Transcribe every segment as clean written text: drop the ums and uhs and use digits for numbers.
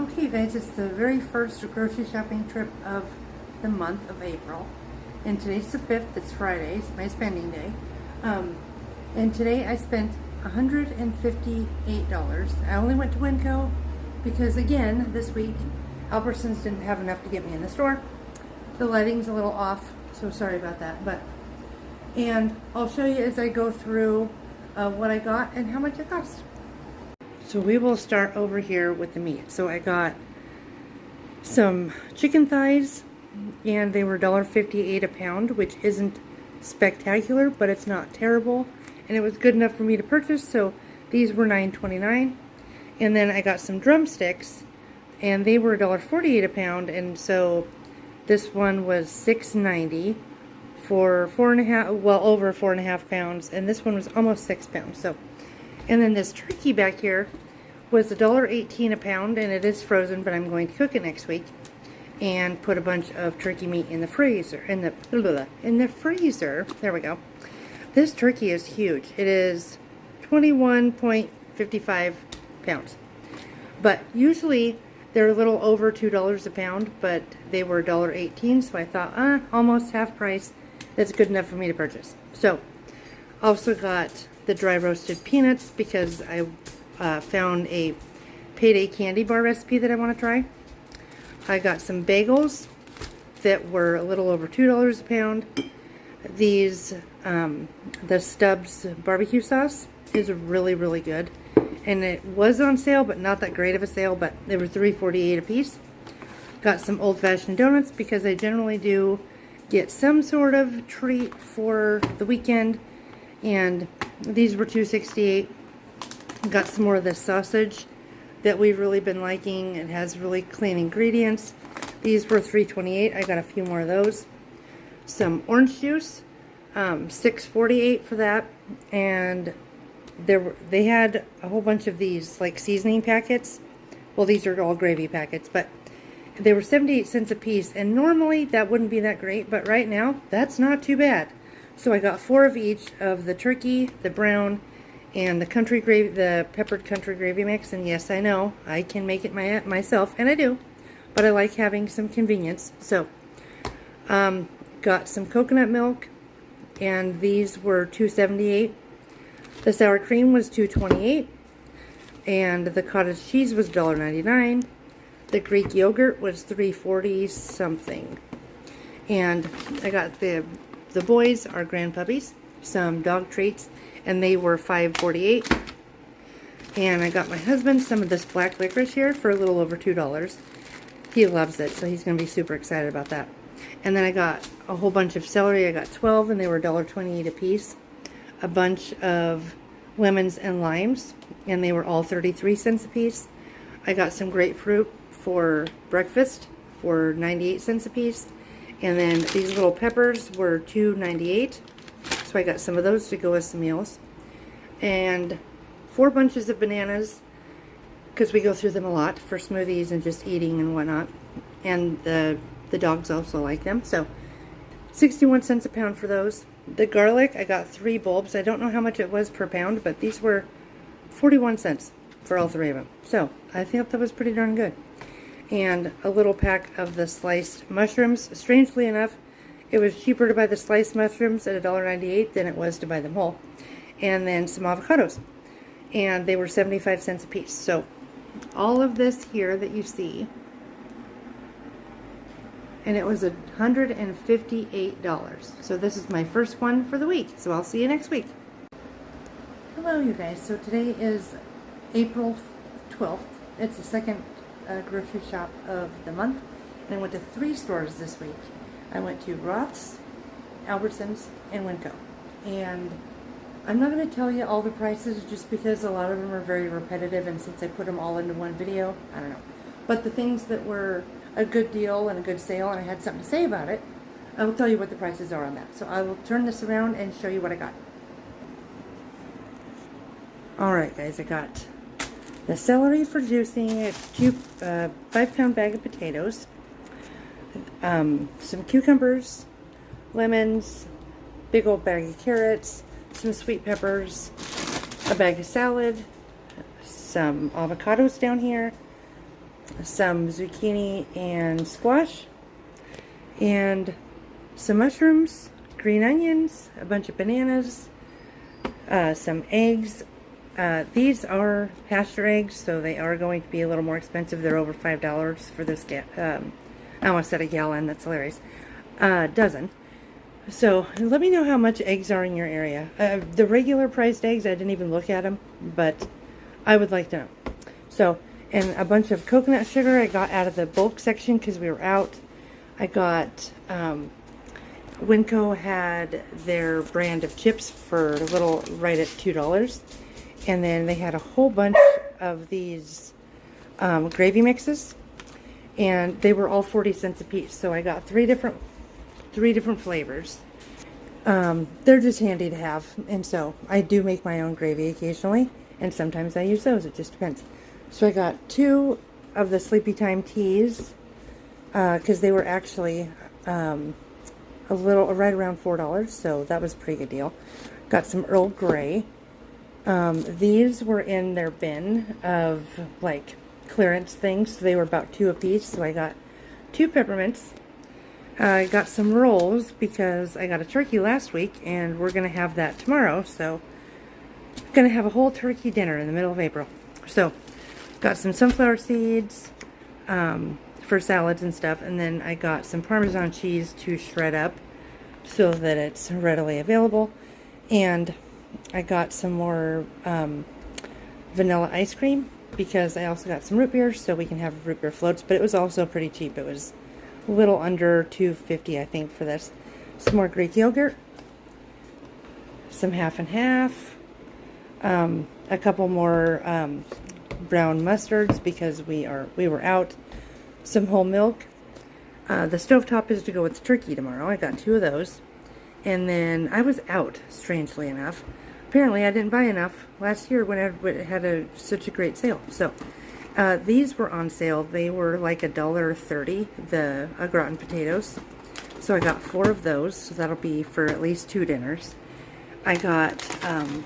Okay guys, it's the very first grocery shopping trip of the month of April. And today's the 5th, it's Friday, it's my spending day. And today I spent $158. I only went to Winco because again, this week, Albertsons didn't have enough to get me in the store. The lighting's a little off, so sorry about that. And I'll show you as I go through what I got and how much it cost. So we will start over here with the meat. So I got some chicken thighs, and they were $1.58 a pound, which isn't spectacular, but it's not terrible. And it was good enough for me to purchase, so these were $9.29. And then I got some drumsticks, and they were $1.48 a pound, and so this one was $6.90 for over 4.5 pounds, and this one was almost 6 pounds. So, and then this turkey back here was $1.18 a pound, and it is frozen, but I'm going to cook it next week and put a bunch of turkey meat in the freezer. In the freezer. There we go. This turkey is huge. It is 21.55 pounds. But usually they're a little over $2 a pound, but they were $1.18, so I thought, almost half price. That's good enough for me to purchase. So, also got the dry roasted peanuts because I found a payday candy bar recipe that I want to try. I got some bagels that were a little over $2 a pound. These, the Stubbs barbecue sauce is really, really good. And it was on sale, but not that great of a sale, but they were $3.48 a piece. Got some old-fashioned donuts because I generally do get some sort of treat for the weekend. And these were $2.68. Got some more of this sausage that we've really been liking. It has really clean ingredients. These were $3.28. I got a few more of those. Some orange juice, $6.48 for that. And they had a whole bunch of these like seasoning packets. Well, these are all gravy packets, but they were 78 cents a piece. And normally that wouldn't be that great, but right now that's not too bad. So I got 4 of each of the turkey, the brown, and the country gravy, the peppered country gravy mix. And yes, I know I can make it myself, and I do, but I like having some convenience. So, got some coconut milk, and these were $2.78. The sour cream was $2.28, and the cottage cheese was $1.99. The Greek yogurt was $3.40 something, and I got the boys, our grandpuppies, some dog treats, and they were $5.48. And I got my husband some of this black licorice here for a little over $2. He loves it, so he's going to be super excited about that. And then I got a whole bunch of celery. I got 12, and they were $1.28 a piece. A bunch of lemons and limes, and they were all 33 cents a piece. I got some grapefruit for breakfast for 98 cents a piece. And then these little peppers were $2.98. So I got some of those to go with some meals. And 4 bunches of bananas, because we go through them a lot for smoothies and just eating and whatnot. And the dogs also like them. So 61 cents a pound for those. The garlic, I got 3 bulbs. I don't know how much it was per pound, but these were 41 cents for all 3 of them. So I think that was pretty darn good. And a little pack of the sliced mushrooms. Strangely enough, it was cheaper to buy the sliced mushrooms at $1.98 than it was to buy them whole. And then some avocados. And they were 75 cents a piece. So all of this here that you see, and it was $158. So this is my first one for the week. So I'll see you next week. Hello you guys. So today is April 12th. It's the second grocery shop of the month. And I went to 3 stores this week. I went to Roth's, Albertsons, and Winco. And I'm not going to tell you all the prices just because a lot of them are very repetitive, and since I put them all into one video, I don't know. But the things that were a good deal and a good sale and I had something to say about it, I will tell you what the prices are on that. So I will turn this around and show you what I got. Alright guys, I got the celery for juicing, a 5-pound bag of potatoes, some cucumbers, lemons, big old bag of carrots, some sweet peppers, a bag of salad, some avocados down here, some zucchini and squash, and some mushrooms, green onions, a bunch of bananas, some eggs. These are pasture eggs, so they are going to be a little more expensive. They're over $5 for this, I almost said a gallon, that's hilarious, dozen. So let me know how much eggs are in your area. The regular priced eggs, I didn't even look at them, but I would like to know. So, and a bunch of coconut sugar I got out of the bulk section because we were out. I got, Winco had their brand of chips for a little, right at $2. And then they had a whole bunch of these gravy mixes, and they were all 40 cents a piece. So I got three different flavors. They're just handy to have, and so I do make my own gravy occasionally, and sometimes I use those. It just depends. So I got 2 of the Sleepy Time teas because they were actually a little right around $4, so that was a pretty good deal. Got some Earl Grey. These were in their bin of like clearance things, so they were about 2 a piece. So I got 2 peppermints. I got some rolls because I got a turkey last week and we're going to have that tomorrow. So I'm going to have a whole turkey dinner in the middle of April. So got some sunflower seeds for salads and stuff. And then I got some Parmesan cheese to shred up so that it's readily available. And I got some more vanilla ice cream because I also got some root beer so we can have root beer floats. But it was also pretty cheap. It was a little under $2.50, I think, for this. Some more Greek yogurt, some half and half, a couple more brown mustards because we were out, some whole milk. The stovetop is to go with turkey tomorrow. I got 2 of those, and then I was out, strangely enough. Apparently, I didn't buy enough last year when it had such a great sale. So. These were on sale. They were like $1.30, the au gratin potatoes. So I got 4 of those, so that'll be for at least 2 dinners. I got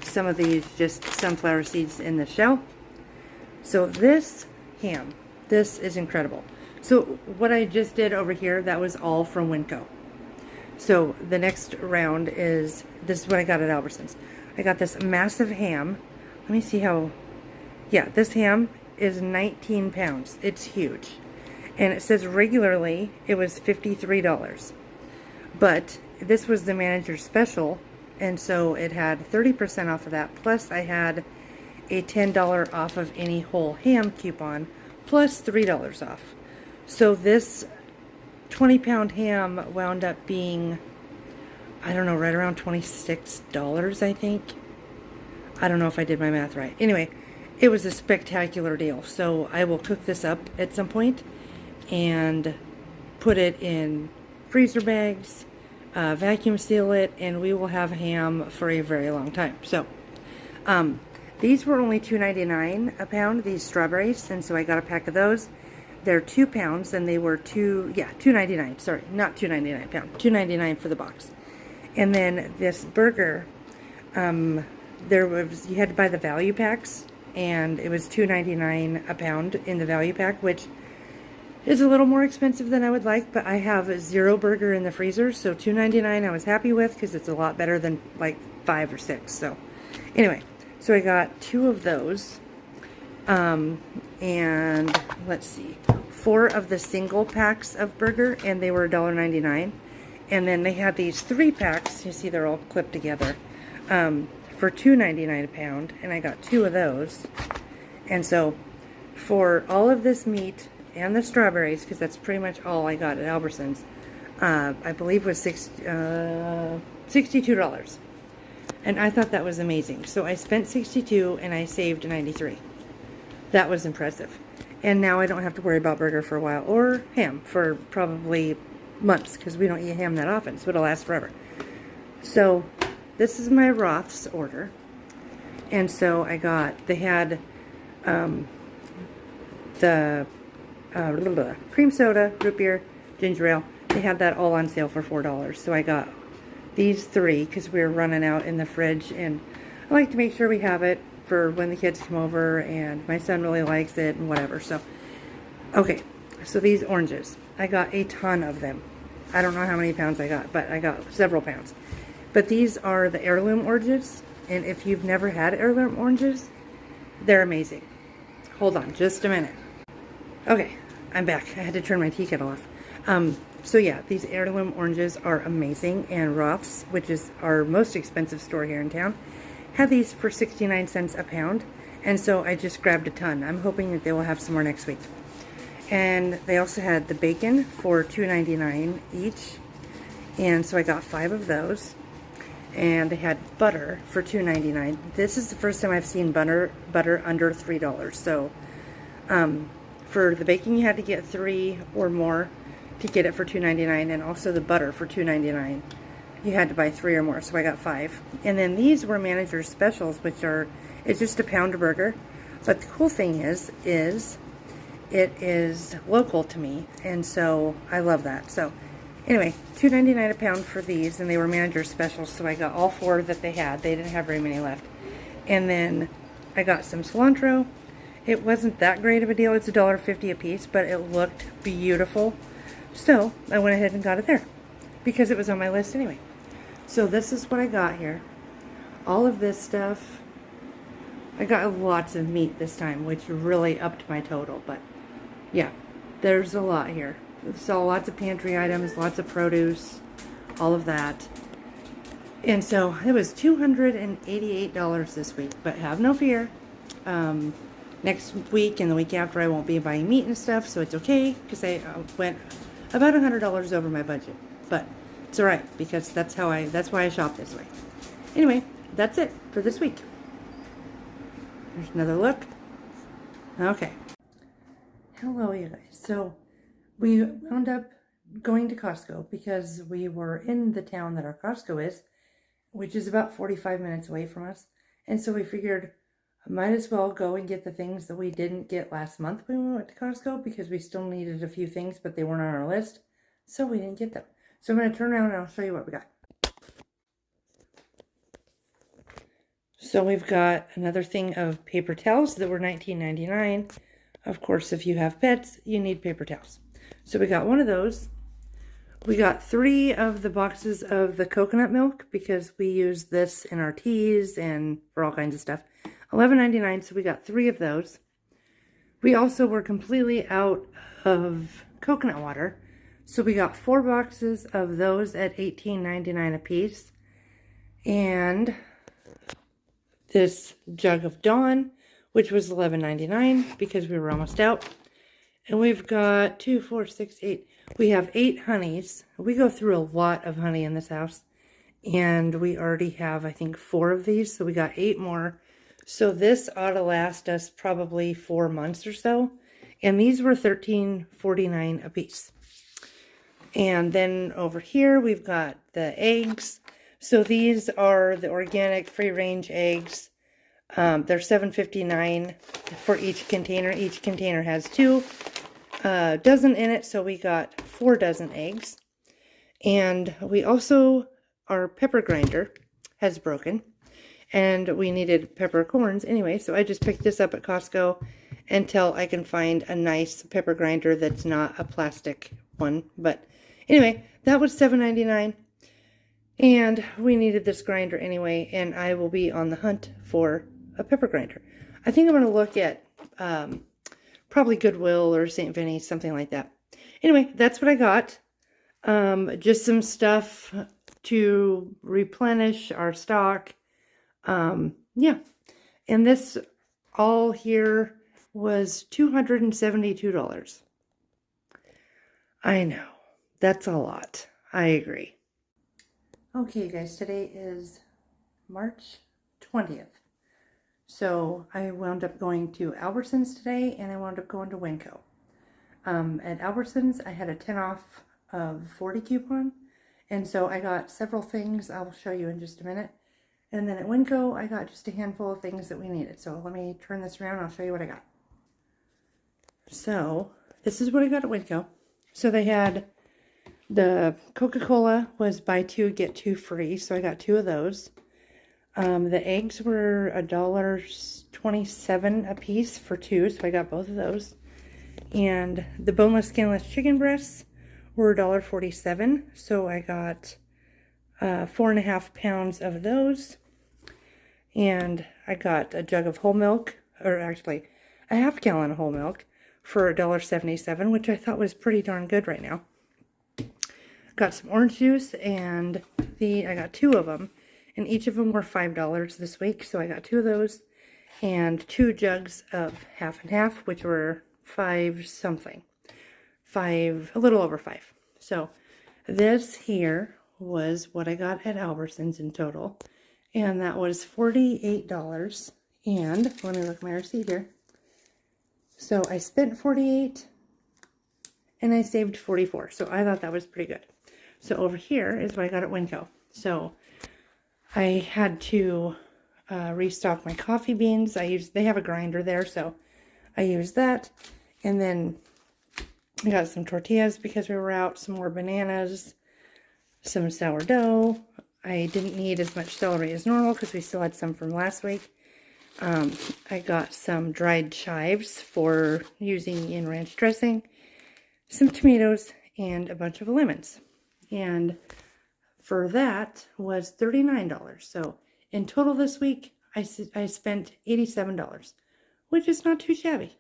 some of these just sunflower seeds in the shell. So this ham, this is incredible. So what I just did over here, that was all from Winco. So the next round is, this is what I got at Albertsons. I got this massive ham. Let me see how, yeah, this ham is 19 pounds. It's huge. And it says regularly it was $53. But this was the manager's special, and so it had 30% off of that. Plus I had a $10 off of any whole ham coupon, plus $3 off. So this 20-pound ham wound up being, I don't know, right around $26, I think. I don't know if I did my math right. Anyway, it was a spectacular deal. So I will cook this up at some point and put it in freezer bags, vacuum seal it, and we will have ham for a very long time. So these were only $2.99 a pound, these strawberries, and so I got a pack of those. They're 2 pounds, and they were $2.99. Sorry, not $2.99 a pound, $2.99 for the box. And then this burger, you had to buy the value packs, and it was $2.99 a pound in the value pack, which is a little more expensive than I would like, but I have a 0 burger in the freezer, so $2.99 I was happy with because it's a lot better than like 5 or 6. So anyway, so I got 2 of those, and let's see, 4 of the single packs of burger, and they were $1.99. And then they had these 3 packs, you see they're all clipped together, for $2.99 a pound, and I got 2 of those. And so for all of this meat and the strawberries, because that's pretty much all I got at Albertsons, I believe was $62. And I thought that was amazing. So I spent $62 and I saved $93. That was impressive. And now I don't have to worry about burger for a while, or ham for probably months, because we don't eat ham that often, so it'll last forever. So this is my Roth's order. And so I got, they had the cream soda, root beer, ginger ale. They had that all on sale for $4. So I got these 3 because we were running out in the fridge, and I like to make sure we have it for when the kids come over, and my son really likes it and whatever. So Okay, so these oranges, I got a ton of them. I don't know how many pounds I got, but I got several pounds. But these are the heirloom oranges, and if you've never had heirloom oranges, they're amazing. Hold on just a minute. Okay, I'm back. I had to turn my tea kettle off. So yeah, these heirloom oranges are amazing, and Roth's, which is our most expensive store here in town, had these for 69 cents a pound, and so I just grabbed a ton. I'm hoping that they will have some more next week. And they also had the bacon for $2.99 each, and so I got 5 of those. And they had butter for $2.99. This is the first time I've seen butter under $3. So for the bacon, you had to get 3 or more to get it for $2.99, and also the butter for $2.99. You had to buy 3 or more, so I got 5. And then these were manager's specials, which are, it's just a pound burger. But the cool thing is it is local to me, and so I love that. So anyway, $2.99 a pound for these, and they were manager's specials, so I got all 4 that they had. They didn't have very many left. And then I got some cilantro. It wasn't that great of a deal. It's $1.50 a piece, but it looked beautiful. So I went ahead and got it there because it was on my list anyway. So this is what I got here. All of this stuff. I got lots of meat this time, which really upped my total, but yeah, there's a lot here. So lots of pantry items, lots of produce, all of that. And so it was $288 this week, but have no fear. Next week and the week after I won't be buying meat and stuff, so it's okay because I went about $100 over my budget. But it's alright because that's why I shop this way. Anyway, that's it for this week. There's another look. Okay. Hello, you guys. So we wound up going to Costco because we were in the town that our Costco is, which is about 45 minutes away from us. And so we figured I might as well go and get the things that we didn't get last month when we went to Costco, because we still needed a few things, but they weren't on our list. So we didn't get them. So I'm going to turn around and I'll show you what we got. So we've got another thing of paper towels that were $19.99. Of course, if you have pets, you need paper towels. So we got one of those. We got 3 of the boxes of the coconut milk because we use this in our teas and for all kinds of stuff. $11.99, so we got 3 of those. We also were completely out of coconut water, so we got 4 boxes of those at $18.99 a piece. And this jug of Dawn, which was $11.99 because we were almost out. And we've got 2, 4, 6, 8. We have 8 honeys. We go through a lot of honey in this house. And we already have, I think, 4 of these. So we got 8 more. So this ought to last us probably 4 months or so. And these were $13.49 a piece. And then over here, we've got the eggs. So these are the organic free-range eggs. They're $7.59 for each container. Each container has 2 dozen in it, so we got 4 dozen eggs. And we also, our pepper grinder has broken, and we needed peppercorns anyway, so I just picked this up at Costco until I can find a nice pepper grinder that's not a plastic one. But anyway, that was $7.99. And we needed this grinder anyway, and I will be on the hunt for a pepper grinder. I think I'm going to look at probably Goodwill or St. Vinny's, something like that. Anyway, that's what I got. Just some stuff to replenish our stock. Yeah. And this all here was $272. I know. That's a lot. I agree. Okay, guys, today is March 20th. So I wound up going to Albertsons today, and I wound up going to Winco. At Albertsons, I had a 10 off of 40 coupon, and so I got several things I'll show you in just a minute. And then at Winco, I got just a handful of things that we needed. So let me turn this around and I'll show you what I got. So this is what I got at Winco. So they had the Coca-Cola was buy 2, get 2 free. So I got 2 of those. The eggs were $1.27 a piece for 2. So I got both of those. And the boneless, skinless chicken breasts were $1.47. So I got 4.5 pounds of those. And I got a jug of whole milk, or actually a half gallon of whole milk for $1.77, which I thought was pretty darn good right now. Got some orange juice, and I got 2 of them, and each of them were $5 this week. So I got 2 of those and 2 jugs of half and half, which were 5 something. A little over 5. So this here was what I got at Albertsons in total, and that was $48. And let me look at my receipt here. So I spent $48 and I saved $44. So I thought that was pretty good. So over here is what I got at Winco. So I had to restock my coffee beans. They have a grinder there, so I used that. And then I got some tortillas because we were out, some more bananas, some sourdough. I didn't need as much celery as normal because we still had some from last week. I got some dried chives for using in ranch dressing, some tomatoes, and a bunch of lemons. And for that was $39. So in total this week, I spent $87, which is not too shabby.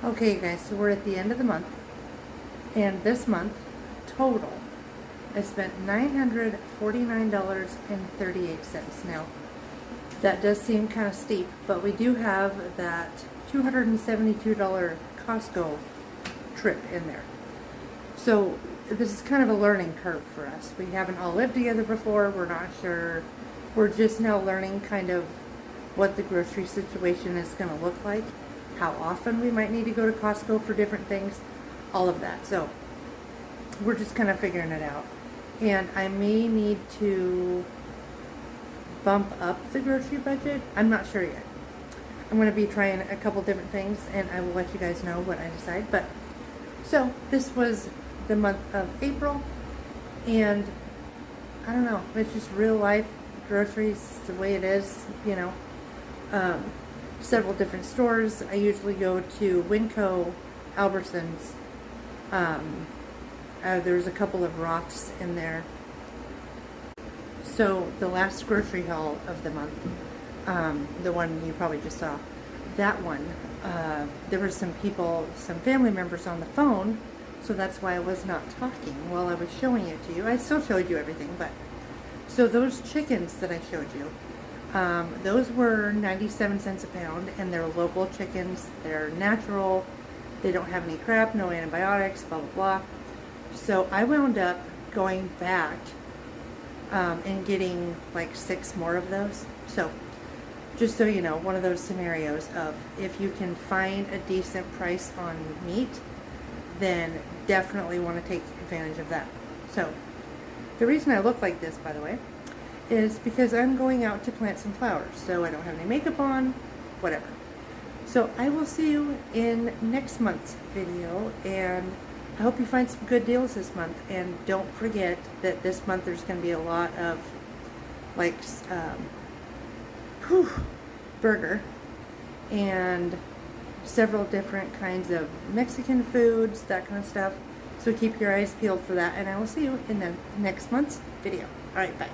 Okay guys, so we're at the end of the month, and this month total I spent $949.38. Now that does seem kind of steep, but we do have that $272 Costco trip in there. So this is kind of a learning curve for us. We haven't all lived together before. We're not sure. We're just now learning kind of what the grocery situation is going to look like, how often we might need to go to Costco for different things, all of that. So we're just kind of figuring it out. And I may need to bump up the grocery budget. I'm not sure yet. I'm going to be trying a couple different things, and I will let you guys know what I decide. But so this was the month of April, and I don't know, it's just real life groceries, the way it is, you know. Several different stores. I usually go to Winco, Albertsons. There's a couple of Roths in there. So the last grocery haul of the month, the one you probably just saw, that one, there were some family members on the phone, so that's why I was not talking while I was showing it to you. I still showed you everything, but so those chickens that I showed you, those were 97 cents a pound, and they're local chickens. They're natural. They don't have any crap, no antibiotics, blah, blah, blah. So I wound up going back and getting like 6 more of those. So just so you know, one of those scenarios of if you can find a decent price on meat, then definitely want to take advantage of that. So the reason I look like this, by the way, is because I'm going out to plant some flowers. So I don't have any makeup on, whatever. So I will see you in next month's video, and I hope you find some good deals this month. And don't forget that this month there's going to be a lot of like burger and several different kinds of Mexican foods, that kind of stuff. So keep your eyes peeled for that, and I will see you in the next month's video. All right, bye.